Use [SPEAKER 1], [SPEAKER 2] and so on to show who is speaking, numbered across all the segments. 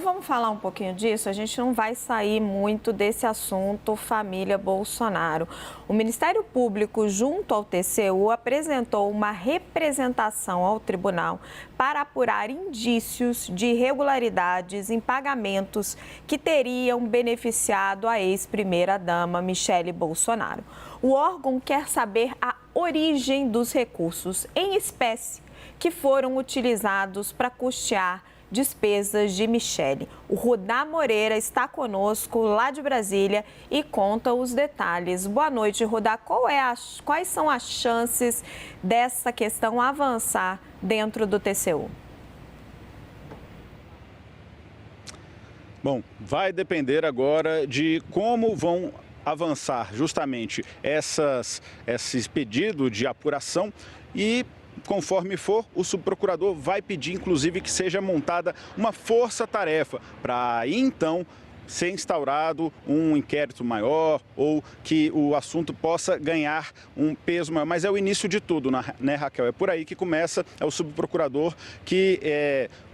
[SPEAKER 1] vamos falar um pouquinho disso. A gente não vai sair muito desse assunto família Bolsonaro. O Ministério Público, junto ao TCU, apresentou uma representação ao tribunal para apurar indícios de irregularidades em pagamentos que teriam beneficiado a ex-primeira-dama Michele Bolsonaro. O órgão quer saber a origem dos recursos em espécie que foram utilizados para custear despesas de Michele. O Rudá Moreira está conosco lá de Brasília e conta os detalhes. Boa noite, Rudá. Quais são as chances dessa questão avançar dentro do TCU?
[SPEAKER 2] Bom, vai depender agora de como vão avançar justamente esses pedidos de apuração e, conforme for, o subprocurador vai pedir, inclusive, que seja montada uma força-tarefa para aí, então, ser instaurado um inquérito maior ou que o assunto possa ganhar um peso maior. Mas é o início de tudo, né, Raquel? É por aí que começa, é o subprocurador que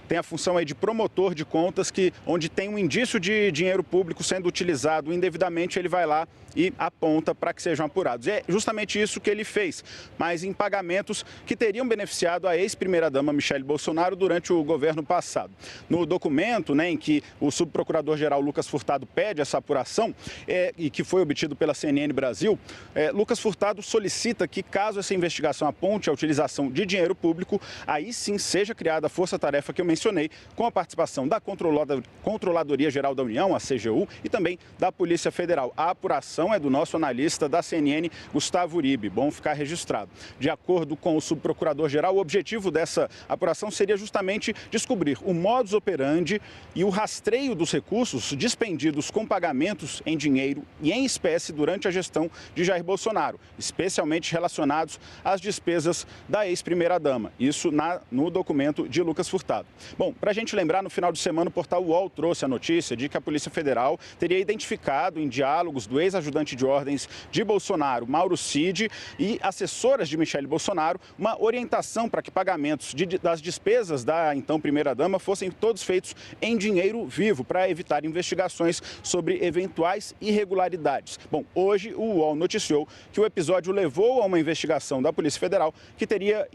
[SPEAKER 2] tem a função aí de promotor de contas, onde tem um indício de dinheiro público sendo utilizado indevidamente, ele vai lá e aponta para que sejam apurados. E é justamente isso que ele fez, mas em pagamentos que teriam beneficiado a ex-primeira-dama Michele Bolsonaro durante o governo passado. No documento, né, em que o subprocurador-geral Lucas Furtado pede essa apuração, e que foi obtido pela CNN Brasil, Lucas Furtado solicita que, caso essa investigação aponte a utilização de dinheiro público, aí sim seja criada a força-tarefa que eu mencionei, com a participação da Controladoria Geral da União, a CGU, e também da Polícia Federal. A apuração é do nosso analista da CNN, Gustavo Uribe. Bom ficar registrado. De acordo com o subprocurador-geral, o objetivo dessa apuração seria justamente descobrir o modus operandi e o rastreio dos recursos dispendidos com pagamentos em dinheiro e em espécie durante a gestão de Jair Bolsonaro, especialmente relacionados às despesas da ex-primeira-dama. Isso no documento de Lucas Furtado. Bom, para a gente lembrar, no final de semana o portal UOL trouxe a notícia de que a Polícia Federal teria identificado em diálogos do ex-ajudante de ordens de Bolsonaro, Mauro Cid, e assessoras de Michele Bolsonaro, uma orientação para que pagamentos das despesas da então primeira-dama fossem todos feitos em dinheiro vivo, para evitar investigações sobre eventuais irregularidades. Bom, hoje o UOL noticiou que o episódio levou a uma investigação da Polícia Federal que teria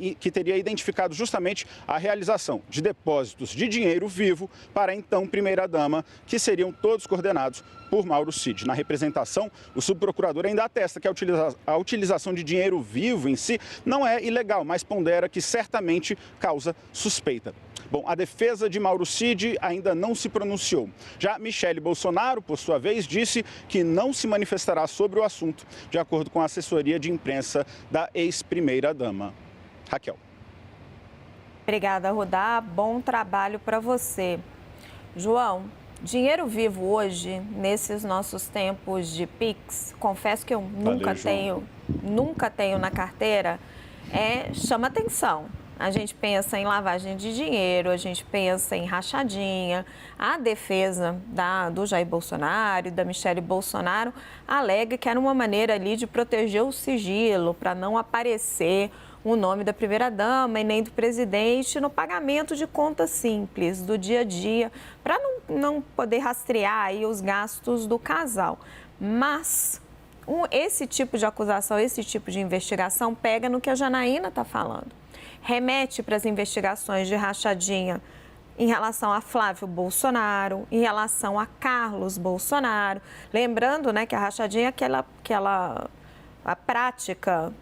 [SPEAKER 2] identificado justamente a realização de depósitos de dinheiro vivo para a então primeira-dama, que seriam todos coordenados por Mauro Cid. Na representação, o subprocurador ainda atesta que a utilização de dinheiro vivo em si não é ilegal, mas pondera que certamente causa suspeita. Bom, a defesa de Mauro Cid ainda não se pronunciou. Já Michele Bolsonaro, por sua vez, disse que não se manifestará sobre o assunto, de acordo com a assessoria de imprensa da ex-primeira-dama. Raquel.
[SPEAKER 1] Obrigada, Rudá. Bom trabalho para você. João, dinheiro vivo hoje, nesses nossos tempos de Pix, confesso que eu nunca tenho na carteira, chama atenção. A gente pensa em lavagem de dinheiro, a gente pensa em rachadinha. A defesa do Jair Bolsonaro e da Michele Bolsonaro alega que era uma maneira ali de proteger o sigilo, para não aparecer o nome da primeira-dama e nem do presidente no pagamento de contas simples do dia a dia, para não poder rastrear aí os gastos do casal. Mas esse tipo de acusação, esse tipo de investigação pega no que a Janaína está falando. Remete para as investigações de rachadinha em relação a Flávio Bolsonaro, em relação a Carlos Bolsonaro. Lembrando, né, que a rachadinha é a prática,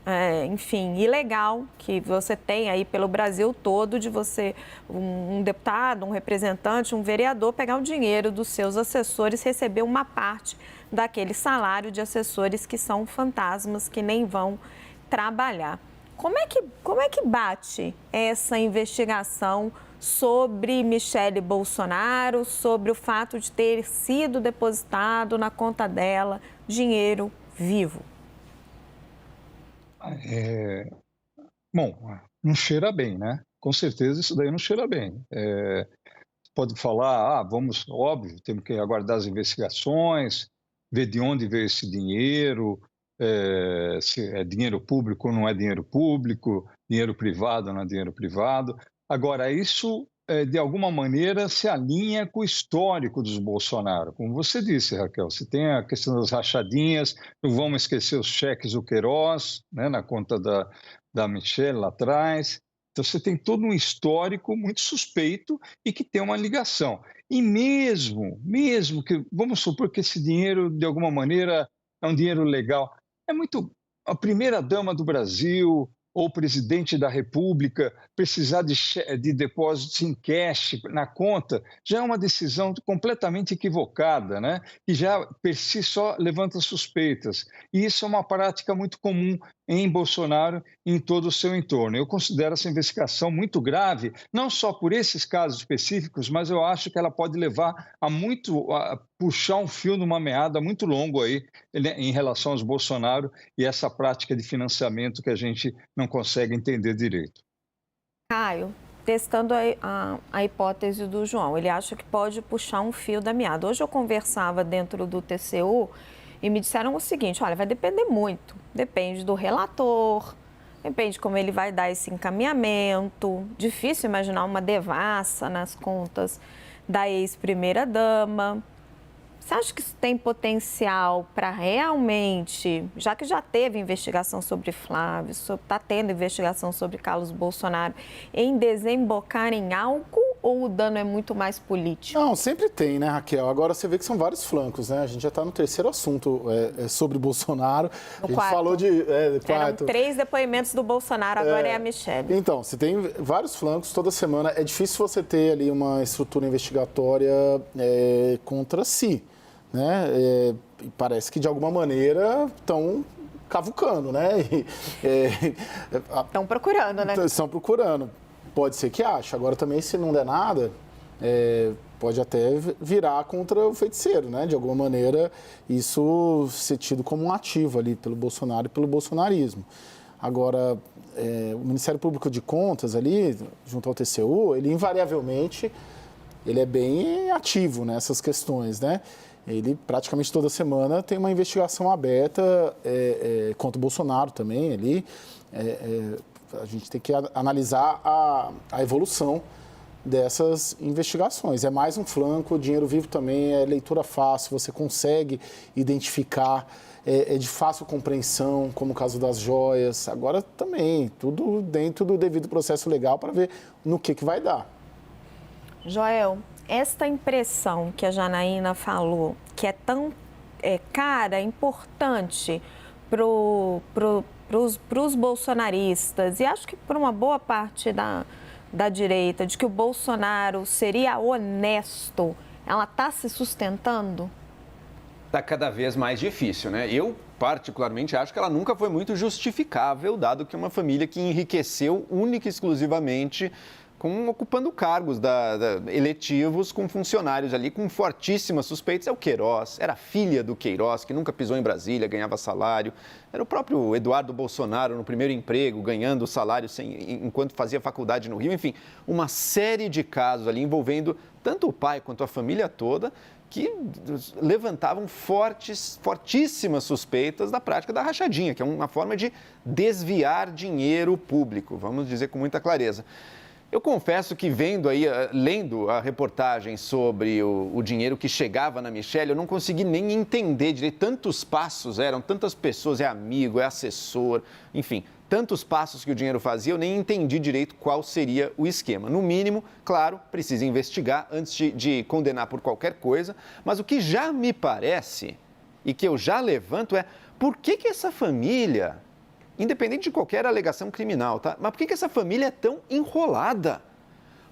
[SPEAKER 1] enfim, ilegal que você tem aí pelo Brasil todo de você, um deputado, um representante, um vereador, pegar o dinheiro dos seus assessores, receber uma parte daquele salário de assessores que são fantasmas, que nem vão trabalhar. Como é que bate essa investigação sobre Michele Bolsonaro, sobre o fato de ter sido depositado na conta dela dinheiro vivo?
[SPEAKER 3] Bom, não cheira bem, né? Com certeza isso daí não cheira bem. Pode falar, óbvio, temos que aguardar as investigações, ver de onde veio esse dinheiro, se é dinheiro público ou não é dinheiro público, dinheiro privado ou não é dinheiro privado. Agora, isso de alguma maneira, se alinha com o histórico dos Bolsonaro. Como você disse, Raquel, você tem a questão das rachadinhas, não vamos esquecer os cheques do Queiroz, né, na conta da Michelle lá atrás. Então, você tem todo um histórico muito suspeito e que tem uma ligação. E mesmo que, vamos supor que esse dinheiro, de alguma maneira, é um dinheiro legal, é muito... A primeira-dama do Brasil ou o presidente da República precisar de depósitos em cash na conta, já é uma decisão completamente equivocada, né? E já, per si só, levanta suspeitas. E isso é uma prática muito comum em Bolsonaro e em todo o seu entorno. Eu considero essa investigação muito grave, não só por esses casos específicos, mas eu acho que ela pode levar a puxar um fio numa meada muito longo aí, né, em relação aos Bolsonaro e essa prática de financiamento que a gente não consegue entender direito.
[SPEAKER 1] Caio, testando a hipótese do João, ele acha que pode puxar um fio da meada. Hoje eu conversava dentro do TCU e me disseram o seguinte, olha, vai depender muito, depende do relator, depende de como ele vai dar esse encaminhamento, difícil imaginar uma devassa nas contas da ex-primeira-dama. Você acha que isso tem potencial para realmente, já que já teve investigação sobre Flávio, está tendo investigação sobre Carlos Bolsonaro, em desembocar em algo ou o dano é muito mais político?
[SPEAKER 4] Não, sempre tem, né, Raquel? Agora você vê que são vários flancos, né? A gente já está no terceiro assunto sobre Bolsonaro.
[SPEAKER 1] No quarto.
[SPEAKER 4] Falou de...
[SPEAKER 1] Eram 3 depoimentos do Bolsonaro, agora é a Michelle.
[SPEAKER 4] Então, você tem vários flancos toda semana. É difícil você ter ali uma estrutura investigatória contra si. Né? Parece que de alguma maneira estão cavucando, né?
[SPEAKER 1] Estão procurando, né?
[SPEAKER 4] Estão procurando. Pode ser que ache. Agora também, se não der nada, pode até virar contra o feiticeiro, né? De alguma maneira, isso ser tido como um ativo ali pelo Bolsonaro e pelo bolsonarismo. Agora, o Ministério Público de Contas ali, junto ao TCU, ele invariavelmente ele é bem ativo nessas questões, né? Ele praticamente toda semana tem uma investigação aberta contra o Bolsonaro também ali. A gente tem que analisar a evolução dessas investigações. É mais um flanco, o dinheiro vivo também é leitura fácil, você consegue identificar, é de fácil compreensão, como o caso das joias. Agora também, tudo dentro do devido processo legal para ver no que vai dar.
[SPEAKER 1] Joel, esta impressão que a Janaína falou, que é tão cara, importante para os bolsonaristas, e acho que para uma boa parte da direita, de que o Bolsonaro seria honesto, ela está se sustentando?
[SPEAKER 5] Está cada vez mais difícil, né? Eu, particularmente, acho que ela nunca foi muito justificável, dado que é uma família que enriqueceu única e exclusivamente ocupando cargos eletivos com funcionários ali com fortíssimas suspeitas. É o Queiroz, era filha do Queiroz, que nunca pisou em Brasília, ganhava salário. Era o próprio Eduardo Bolsonaro no primeiro emprego, ganhando salário enquanto fazia faculdade no Rio. Enfim, uma série de casos ali envolvendo tanto o pai quanto a família toda, que levantavam fortíssimas suspeitas da prática da rachadinha, que é uma forma de desviar dinheiro público, vamos dizer com muita clareza. Eu confesso que lendo a reportagem sobre o dinheiro que chegava na Michelle, eu não consegui nem entender direito. Tantos passos eram, tantas pessoas, é amigo, é assessor, enfim, tantos passos que o dinheiro fazia, eu nem entendi direito qual seria o esquema. No mínimo, claro, precisa investigar antes de condenar por qualquer coisa, mas o que já me parece e que eu já levanto é por que essa família, independente de qualquer alegação criminal, tá? Mas por que essa família é tão enrolada?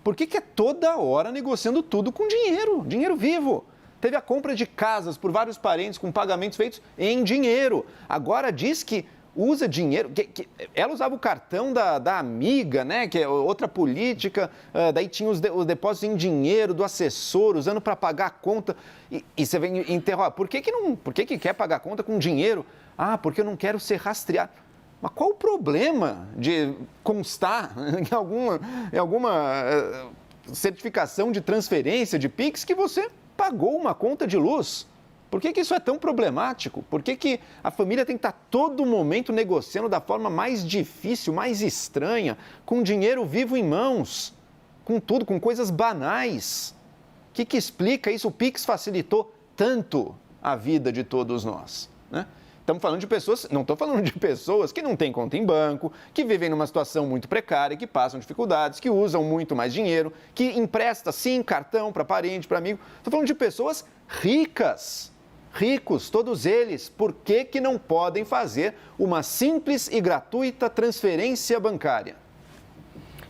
[SPEAKER 5] Por que é toda hora negociando tudo com dinheiro vivo? Teve a compra de casas por vários parentes com pagamentos feitos em dinheiro. Agora diz que usa dinheiro, que ela usava o cartão da amiga, né? Que é outra política, daí tinha os depósitos em dinheiro do assessor, usando para pagar a conta. E você vem interrogar, por que quer pagar a conta com dinheiro? Ah, porque eu não quero ser rastreado. Mas qual o problema de constar em alguma certificação de transferência de Pix que você pagou uma conta de luz? Por que isso é tão problemático? Por que a família tem que estar todo momento negociando da forma mais difícil, mais estranha, com dinheiro vivo em mãos? com tudo, com coisas banais. O que explica isso? O Pix facilitou tanto a vida de todos nós, né? Estamos falando de pessoas, não estou falando de pessoas que não têm conta em banco, que vivem numa situação muito precária, que passam dificuldades, que usam muito mais dinheiro, que empresta, sim, cartão para parente, para amigo. Estou falando de pessoas ricas, ricos, todos eles. Por que não podem fazer uma simples e gratuita transferência bancária?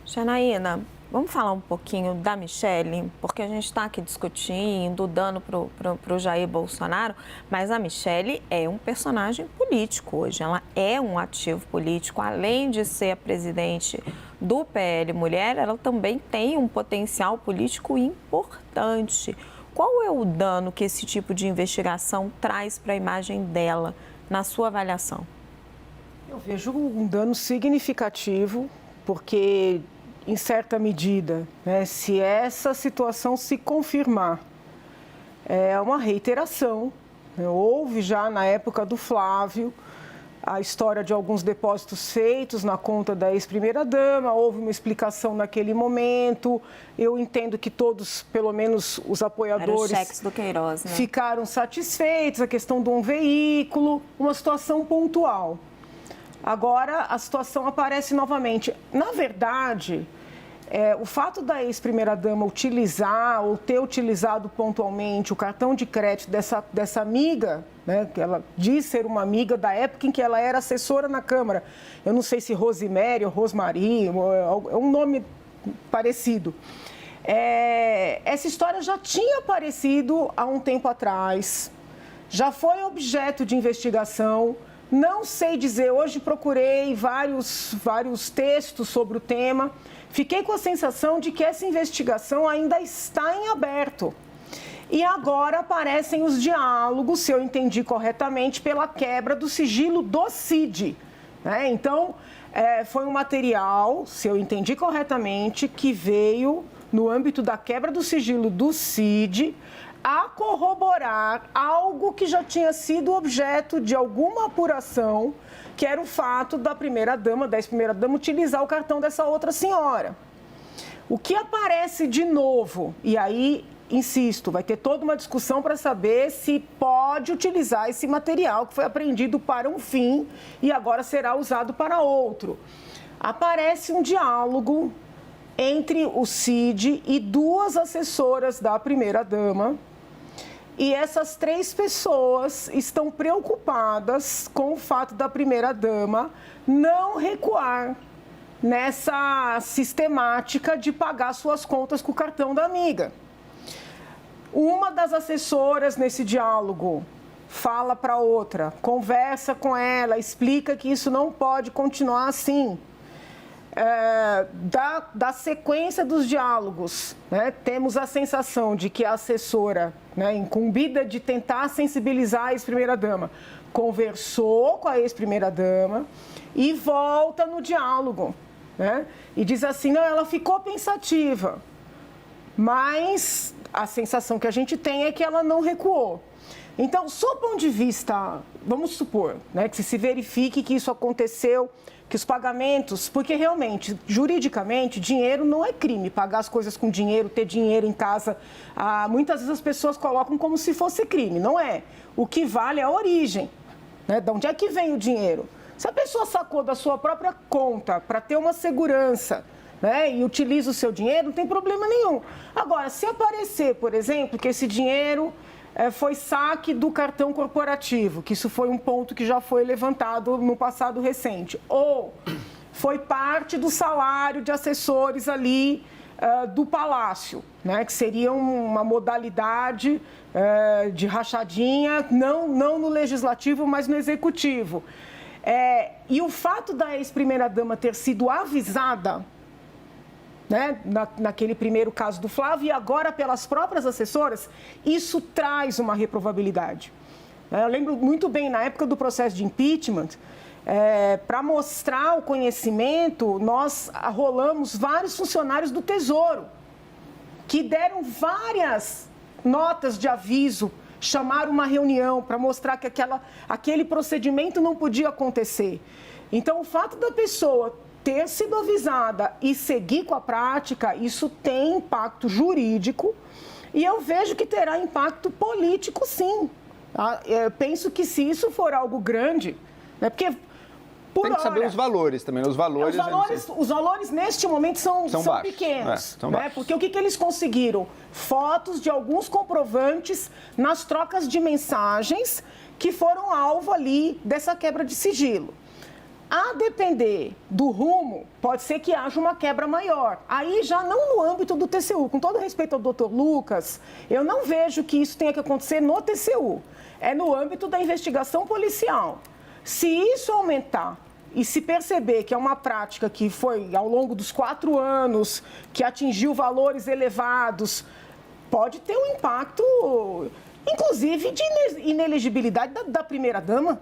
[SPEAKER 1] Janaína, vamos falar um pouquinho da Michelle, porque a gente está aqui discutindo, dando para o Jair Bolsonaro, mas a Michelle é um personagem político hoje, ela é um ativo político, além de ser a presidente do PL Mulher, ela também tem um potencial político importante. Qual é o dano que esse tipo de investigação traz para a imagem dela, na sua avaliação?
[SPEAKER 6] Eu vejo um dano significativo, porque, em certa medida, né, se essa situação se confirmar, é uma reiteração. Houve já na época do Flávio a história de alguns depósitos feitos na conta da ex-primeira-dama, houve uma explicação naquele momento. Eu entendo que todos, pelo menos os apoiadores,
[SPEAKER 1] Era os cheques do Queiroz, né?
[SPEAKER 6] Ficaram satisfeitos, a questão de um veículo, uma situação pontual. Agora, a situação aparece novamente. Na verdade, o fato da ex-primeira-dama utilizar ou ter utilizado pontualmente o cartão de crédito dessa amiga, né, que ela diz ser uma amiga da época em que ela era assessora na Câmara. Eu não sei se Rosemary ou Rosmarie, é um nome parecido. Essa história já tinha aparecido há um tempo atrás, já foi objeto de investigação. Não sei dizer, hoje procurei vários textos sobre o tema. Fiquei com a sensação de que essa investigação ainda está em aberto. E agora aparecem os diálogos, se eu entendi corretamente, pela quebra do sigilo do CID, né? Então, foi um material, se eu entendi corretamente, que veio no âmbito da quebra do sigilo do CID a corroborar algo que já tinha sido objeto de alguma apuração, que era o fato da primeira-dama, da ex-primeira-dama, utilizar o cartão dessa outra senhora. O que aparece de novo, e aí, insisto, vai ter toda uma discussão para saber se pode utilizar esse material que foi apreendido para um fim e agora será usado para outro. Aparece um diálogo entre o CID e duas assessoras da primeira-dama. E essas 3 pessoas estão preocupadas com o fato da primeira-dama não recuar nessa sistemática de pagar suas contas com o cartão da amiga. Uma das assessoras nesse diálogo fala para a outra, conversa com ela, explica que isso não pode continuar assim. Da sequência dos diálogos, né, temos a sensação de que a assessora, né, incumbida de tentar sensibilizar a ex-primeira-dama, conversou com a ex-primeira-dama e volta no diálogo, né, e diz assim, não, ela ficou pensativa, mas a sensação que a gente tem é que ela não recuou. Então, sob o ponto de vista, vamos supor, né, que se verifique que isso aconteceu, que os pagamentos, porque realmente, juridicamente, dinheiro não é crime. Pagar as coisas com dinheiro, ter dinheiro em casa, muitas vezes as pessoas colocam como se fosse crime. Não é. O que vale é a origem, né? De onde é que vem o dinheiro? Se a pessoa sacou da sua própria conta para ter uma segurança, né, e utiliza o seu dinheiro, não tem problema nenhum. Agora, se aparecer, por exemplo, que esse dinheiro foi saque do cartão corporativo, que isso foi um ponto que já foi levantado no passado recente, ou foi parte do salário de assessores ali do Palácio, né, que seria uma modalidade de rachadinha, não no Legislativo, mas no Executivo. E o fato da ex-primeira-dama ter sido avisada, né, naquele primeiro caso do Flávio e agora pelas próprias assessoras, isso traz uma reprovabilidade. Eu lembro muito bem, na época do processo de impeachment, para mostrar o conhecimento, nós arrolamos vários funcionários do Tesouro, que deram várias notas de aviso, chamaram uma reunião para mostrar que aquele procedimento não podia acontecer. Então, o fato da pessoa ter sido avisada e seguir com a prática, isso tem impacto jurídico e eu vejo que terá impacto político, sim. Eu penso que se isso for algo grande, né, porque...
[SPEAKER 5] Tem que saber os valores também. Os
[SPEAKER 6] valores neste momento são
[SPEAKER 5] baixos,
[SPEAKER 6] pequenos.
[SPEAKER 5] são
[SPEAKER 6] né?
[SPEAKER 5] baixos.
[SPEAKER 6] Porque o que eles conseguiram? Fotos de alguns comprovantes nas trocas de mensagens que foram alvo ali dessa quebra de sigilo. A depender do rumo, pode ser que haja uma quebra maior. Aí já não no âmbito do TCU. Com todo respeito ao doutor Lucas, eu não vejo que isso tenha que acontecer no TCU. É no âmbito da investigação policial. Se isso aumentar e se perceber que é uma prática que foi ao longo dos 4 anos, que atingiu valores elevados, pode ter um impacto, inclusive, de inelegibilidade da primeira-dama.